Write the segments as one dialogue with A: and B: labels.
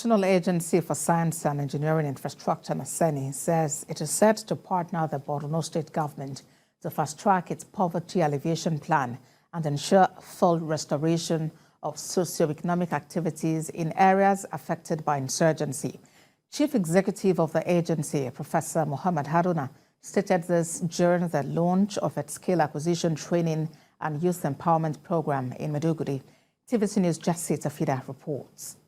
A: National Agency for Science and Engineering Infrastructure, NASENI, says it is set to partner the Borno State Government to fast-track its poverty alleviation plan and ensure full restoration of socio-economic activities in areas affected by insurgency. Chief Executive of the agency, Professor Mohammad Haruna, stated this during the launch of its skill acquisition training and youth empowerment program in Maiduguri. TVC News' Jasita Fida reports.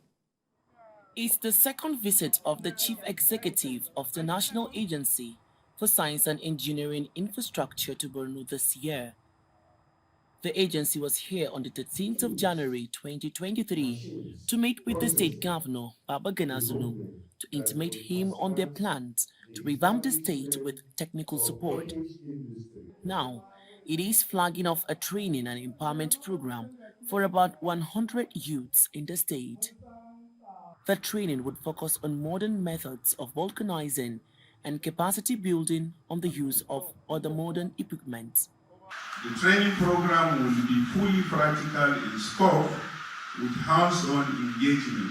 B: It's the second visit of the Chief Executive of the National Agency for Science and Engineering Infrastructure to Borno this year. The agency was here on the 13th of January 2023 to meet with the State Governor, Babagana Zulu, to intimate him on their plans to revamp the state with technical support. Now, it is flagging off a training and empowerment program for about 100 youths in the state. The training would focus on modern methods of vulcanizing and capacity building on the use of other modern equipment.
C: The training program will be fully practical in scope with hands-on engagement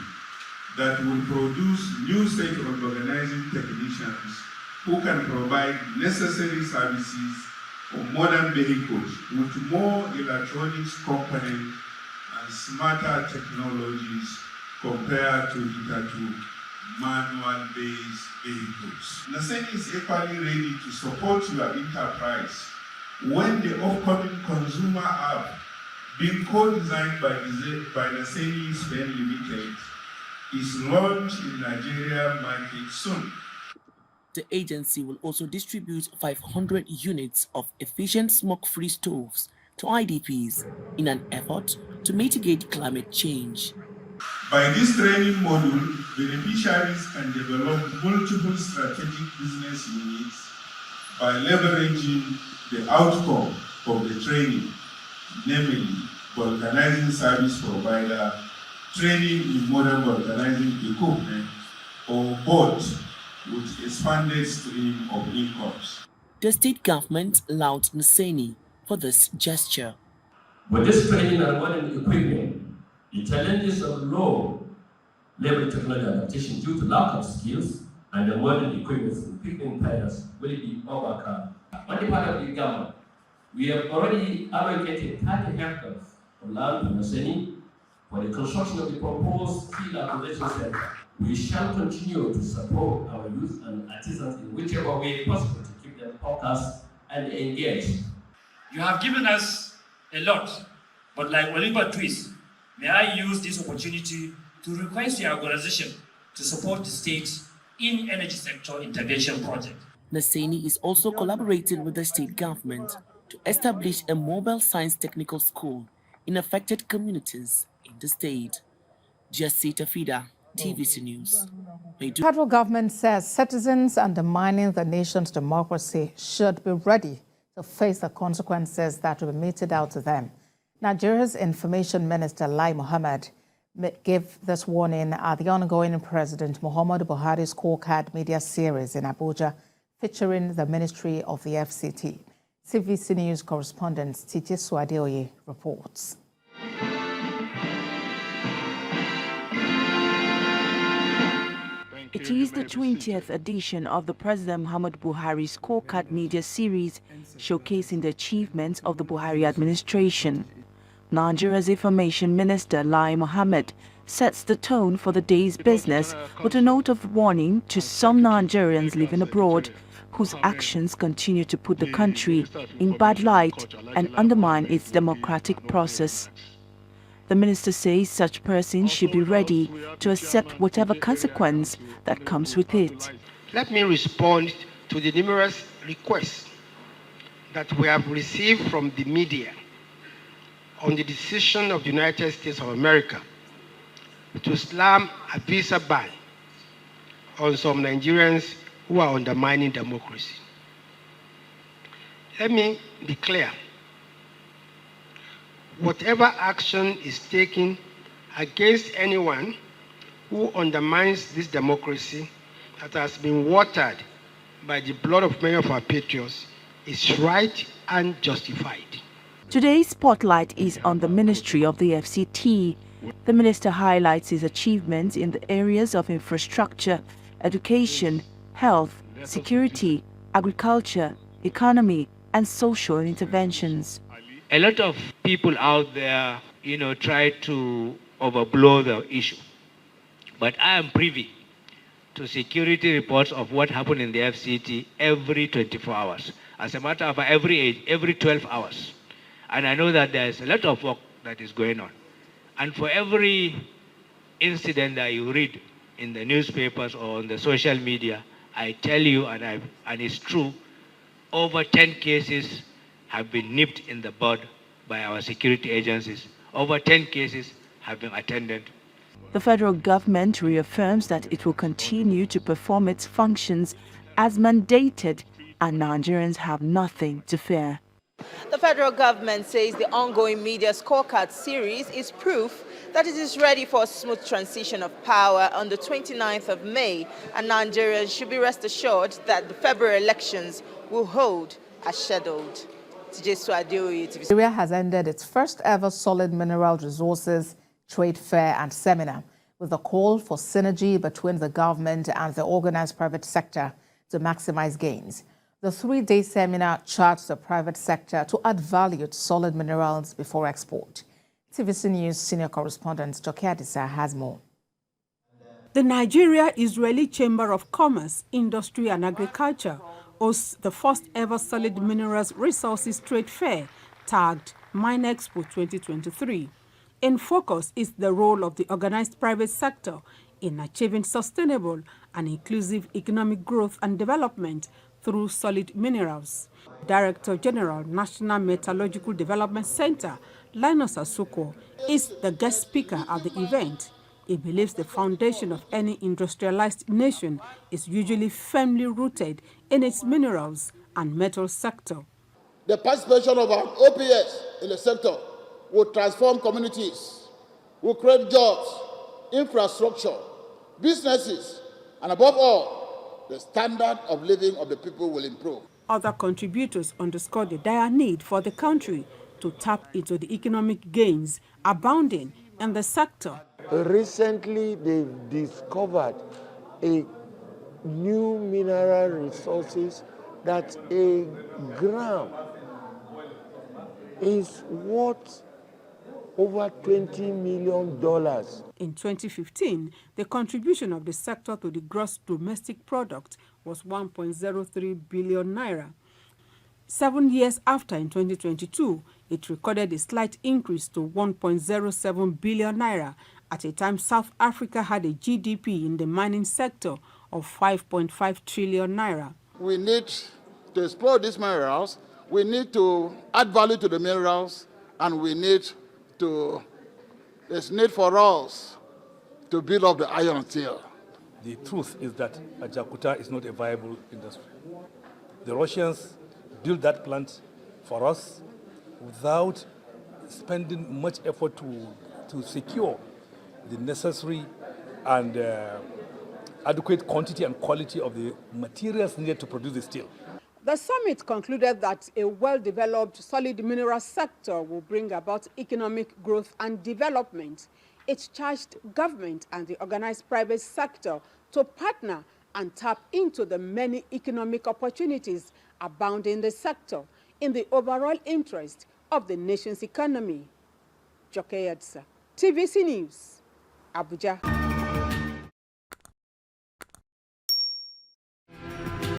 C: that will produce new state of organizing technicians who can provide necessary services for modern vehicles with more electronics components and smarter technologies compared to hitherto manual-based vehicles. NASENI is equally ready to support your enterprise when the upcoming consumer app, being co-designed by NASENI Spain Limited, is launched in Nigeria market soon.
B: The agency will also distribute 500 units of efficient smoke-free stoves to IDPs in an effort to mitigate climate change.
C: By this training module, beneficiaries can develop multiple strategic business units by leveraging the outcome of the training, namely vulcanizing service provider, training in modern vulcanizing equipment, or both with expanded stream of incomes.
B: The state government lauded NASENI for this gesture.
D: With this training and modern equipment, the challenges of low level technology adaptation due to lack of skills and the modern equipment for quick pilots will be overcome. On the part of the government, we have already allocated 30 hectares of land to NASENI for the construction of the proposed skill acquisition center. We shall continue to support our youth and artisans in whichever way possible to keep them focused and engaged.
E: You have given us a lot, but like Oliver Twist, may I use this opportunity to request your organization to support the state in energy sector intervention project.
B: NASENI is also collaborating with the state government to establish a mobile science technical school in affected communities in the state. Jasita Fida, TVC News.
A: The federal government says citizens undermining the nation's democracy should be ready to face the consequences that will be meted out to them. Nigeria's Information Minister Mohammed gave this warning at the ongoing President Muhammad Buhari's scorecard media series in Abuja, featuring the Ministry of the FCT. TVC News correspondent Titi Suadeoye reports.
F: It is the 20th edition of the President Muhammad Buhari's scorecard media series, showcasing the achievements of the Buhari administration. Nigeria's Information Minister Mohammed sets the tone for the day's business with a note of warning to some Nigerians living abroad whose actions continue to put the country in bad light and undermine its democratic process. The minister says such persons should be ready to accept whatever consequence that comes with it.
G: Let me respond to the numerous requests that we have received from the media on the decision of the United States of America to slam a visa ban on some Nigerians who are undermining democracy. Let me be clear. Whatever action is taken against anyone who undermines this democracy that has been watered by the blood of many of our patriots is right and justified.
F: Today's spotlight is on the Ministry of the FCT. The minister highlights his achievements in the areas of infrastructure, education, health, security, agriculture, economy, and social interventions.
H: A lot of people out there, try to overblow the issue. But I am privy to security reports of what happened in the FCT every 24 hours. As a matter of fact, every 12 hours. And I know that there's a lot of work that is going on. And for every incident that you read in the newspapers or on the social media, I tell you, and it's true, over 10 cases have been nipped in the bud by our security agencies. Over 10 cases have been attended.
F: The federal government reaffirms that it will continue to perform its functions as mandated, and Nigerians have nothing to fear.
I: The federal government says the ongoing media scorecard series is proof that it is ready for a smooth transition of power on the 29th of May, and Nigerians should be rest assured that the February elections will hold as scheduled.
A: Nigeria has ended its first ever solid mineral resources trade fair and seminar with a call for synergy between the government and the organized private sector to maximize gains. The three-day seminar charged the private sector to add value to solid minerals before export. TVC News senior correspondent Joke Adisa has more.
J: The Nigeria-Israeli Chamber of Commerce, Industry and Agriculture hosts the first ever solid minerals resources trade fair tagged MineExpo 2023. In focus is the role of the organized private sector in achieving sustainable and inclusive economic growth and development through solid minerals. Director General, National Metallurgical Development Center, Linus Asoko, is the guest speaker at the event. He believes the foundation of any industrialized nation is usually firmly rooted in its minerals and metal sector.
K: The participation of our OPS in the sector will transform communities, will create jobs, infrastructure, businesses, and above all, the standard of living of the people will improve.
J: Other contributors underscored the dire need for the country to tap into the economic gains abounding in the sector.
L: Recently, they've discovered a new mineral resources that a gram is worth over $20 million.
J: In 2015, the contribution of the sector to the gross domestic product was 1.03 billion naira. 7 years after, in 2022, it recorded a slight increase to 1.07 billion naira at a time South Africa had a GDP in the mining sector of 5.5 trillion naira.
K: We need to explore these minerals, we need to add value to the minerals, and there's need for us to build up the iron and steel.
M: The truth is that Ajakuta is not a viable industry. The Russians built that plant for us without spending much effort to secure the necessary and adequate quantity and quality of the materials needed to produce the steel.
J: The summit concluded that a well-developed solid mineral sector will bring about economic growth and development. It charged government and the organized private sector to partner and tap into the many economic opportunities abounding in the sector in the overall interest of the nation's economy. Joke Adisa, TVC News, Abuja.